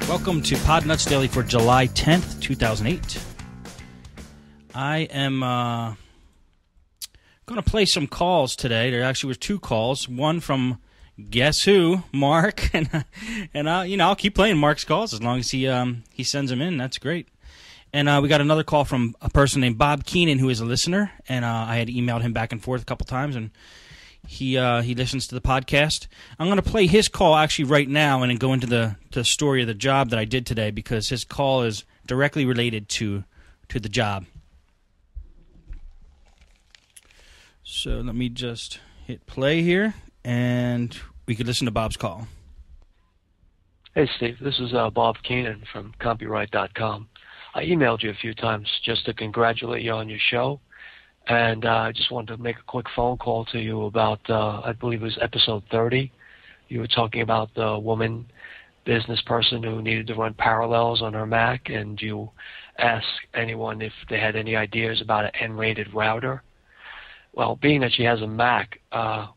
Welcome to Podnutz Daily for July 10th, 2008. I am going to play some calls today. There actually was two calls. One from guess who, Mark, and I'll keep playing Mark's calls as long as he sends them in. That's great. And we got another call from a person named Bob Keenan, who is a listener, and I had emailed him back and forth a couple times, and he listens to the podcast. I'm going to play his call actually right now and then go into the story of the job that I did today because his call is directly related to the job. So let me just hit play here, and we could listen to Bob's call. Hey, Steve. This is Bob Keenan from Copyright.com. I emailed you a few times just to congratulate you on your show. And I just wanted to make a quick phone call to you about, I believe it was episode 30. You were talking about the woman business person who needed to run parallels on her Mac, and you asked anyone if they had any ideas about an N-rated router. Well, being that she has a Mac, I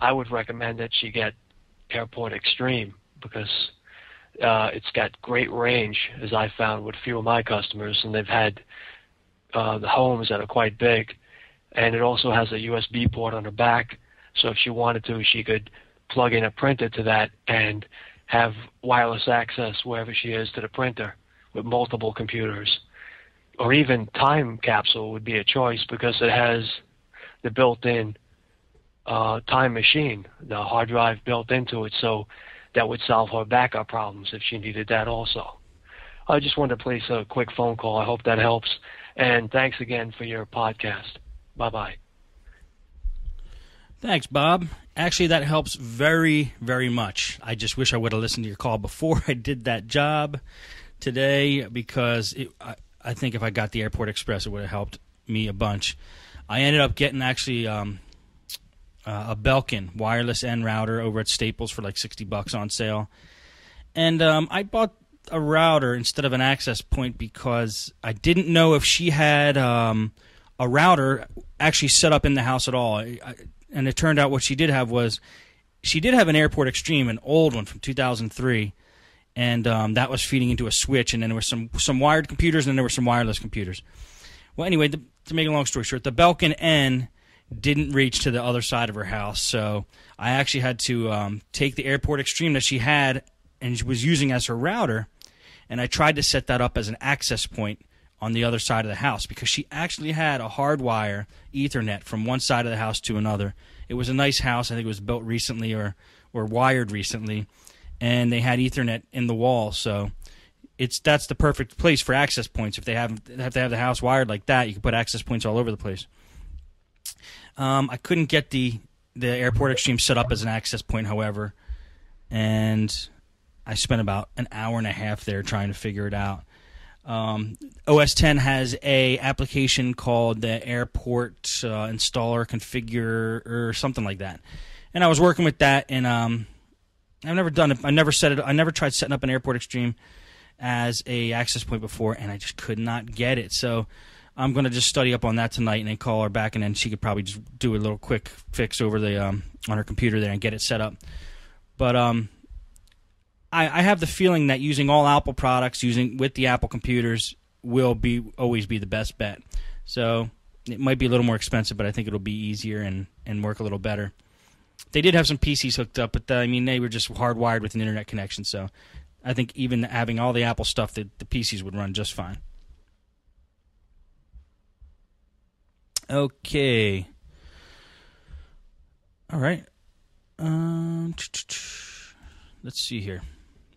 would recommend that she get Airport Extreme because it's got great range, as I found with a few of my customers, and they've had the homes that are quite big. And it also has a USB port on the back, so if she wanted to, she could plug in a printer to that and have wireless access wherever she is to the printer with multiple computers. Or even Time Capsule would be a choice because it has the built-in time machine, the hard drive built into it, so that would solve her backup problems if she needed that also. I just wanted to place a quick phone call. I hope that helps. And thanks again for your podcast. Bye-bye. Thanks, Bob. Actually, that helps very, very much. I just wish I would have listened to your call before I did that job today because I think if I got the Airport Express, it would have helped me a bunch. I ended up getting actually a Belkin wireless N router over at Staples for like $60 on sale. And I bought a router instead of an access point because I didn't know if she had a router actually set up in the house at all. And it turned out what she did have was she did have an Airport Extreme, an old one from 2003, and that was feeding into a switch, and then there were some wired computers, and then there were some wireless computers. Well, anyway, to make a long story short, the Belkin N didn't reach to the other side of her house, so I actually had to take the Airport Extreme that she had and was using as her router, and I tried to set that up as an access point on the other side of the house because she actually had a hardwire Ethernet from one side of the house to another. It was a nice house. I think it was built recently or wired recently, and they had Ethernet in the wall, so that's the perfect place for access points. If they have to have the house wired like that, you can put access points all over the place. I couldn't get the Airport Extreme set up as an access point, however, and I spent about an hour and a half there trying to figure it out. OS X has a application called the Airport Installer Configure or something like that, and I was working with that. And I've never done it. I never tried setting up an Airport Extreme as a access point before, and I just could not get it. So I'm going to just study up on that tonight and then call her back, and then she could probably just do a little quick fix over the on her computer there and get it set up. But I have the feeling that using all Apple products, with the Apple computers, will always be the best bet. So it might be a little more expensive, but I think it'll be easier and work a little better. They did have some PCs hooked up, but they were just hardwired with an internet connection. So I think even having all the Apple stuff, the PCs would run just fine. Okay. All right. Let's see here.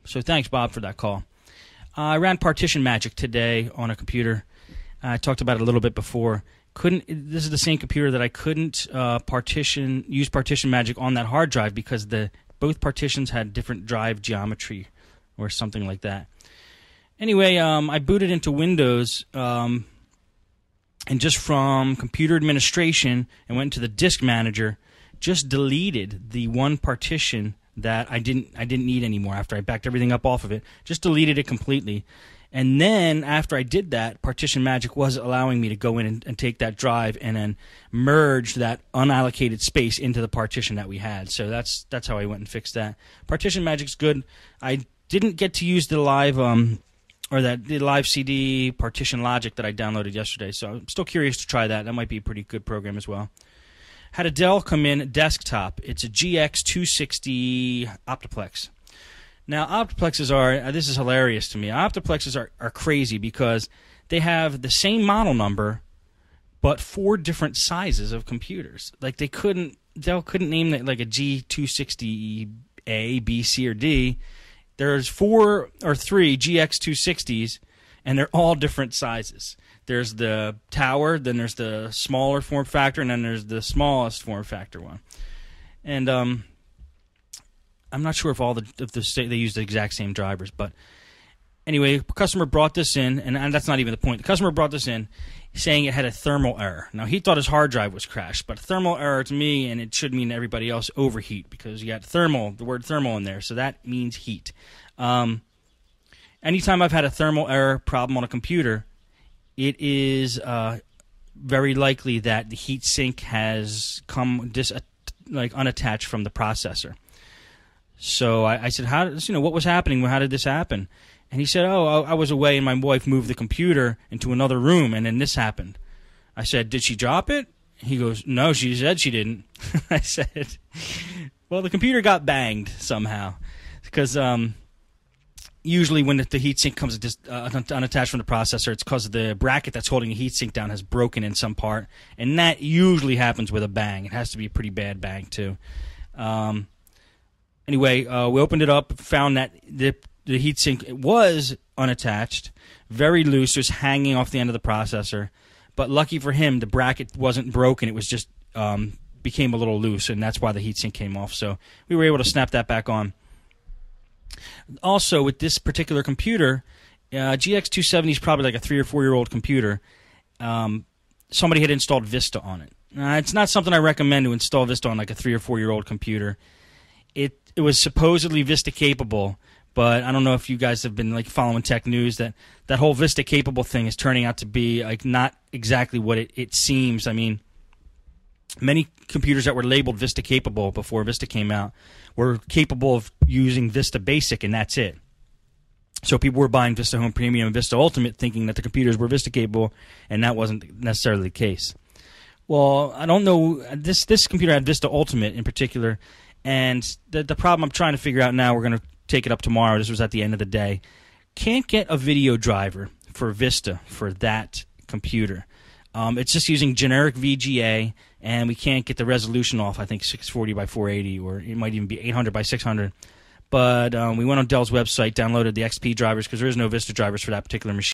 So thanks, Bob, for that call. I ran Partition Magic today on a computer. I talked about it a little bit before. This is the same computer that I couldn't use Partition Magic on that hard drive because both partitions had different drive geometry or something like that. Anyway, I booted into Windows and just from computer administration and went to the disk manager, just deleted the one partition that I didn't need anymore after I backed everything up off of it. Just deleted it completely. And then after I did that, Partition Magic was allowing me to go in and take that drive and then merge that unallocated space into the partition that we had. So that's how I went and fixed that. Partition Magic's good. I didn't get to use the live the live CD Partition Logic that I downloaded yesterday, so I'm still curious to try that. That might be a pretty good program as well. Had a Dell come in desktop. It's a GX260 Optiplex. Now, Optiplexes are, this is hilarious to me, Optiplexes are crazy because they have the same model number, but 4 different sizes of computers. Like Dell couldn't name it like a G260A, B, C, or D. There's 4 or 3 GX260s, and they're all different sizes. There's the tower, then there's the smaller form factor, and then there's the smallest form factor one. And I'm not sure if they use the exact same drivers, but anyway, the customer brought this in, and that's not even the point. The customer brought this in saying it had a thermal error. Now, he thought his hard drive was crashed, but thermal error to me, and it should mean to everybody else, overheat, because you got the word thermal in there, so that means heat. Anytime I've had a thermal error problem on a computer, it is very likely that the heat sink has come unattached from the processor. So I said, what was happening? How did this happen? And he said, I was away and my wife moved the computer into another room and then this happened. I said, did she drop it? He goes, no, she said she didn't. I said, well, the computer got banged somehow. Because usually when the heatsink comes unattached from the processor, it's because the bracket that's holding the heatsink down has broken in some part. And that usually happens with a bang. It has to be a pretty bad bang, too. Anyway, we opened it up, found that the heatsink was unattached, very loose, just hanging off the end of the processor. But lucky for him, the bracket wasn't broken. It was just became a little loose, and that's why the heatsink came off. So we were able to snap that back on. Also, with this particular computer, GX270 is probably like a 3 or 4 year old computer. Somebody had installed Vista on it. It's not something I recommend to install Vista on like a 3 or 4 year old computer. It was supposedly Vista capable, but I don't know if you guys have been following tech news that whole Vista capable thing is turning out to be not exactly what it seems. I mean, many computers that were labeled Vista capable before Vista came out were capable of using Vista Basic, and that's it. So people were buying Vista Home Premium and Vista Ultimate thinking that the computers were Vista capable, and that wasn't necessarily the case. Well, I don't know. This computer had Vista Ultimate in particular, and the problem I'm trying to figure out now, we're going to take it up tomorrow. This was at the end of the day. Can't get a video driver for Vista for that computer. It's just using generic VGA, and we can't get the resolution off, I think, 640 by 480, or it might even be 800 by 600. But we went on Dell's website, downloaded the XP drivers, because there is no Vista drivers for that particular machine.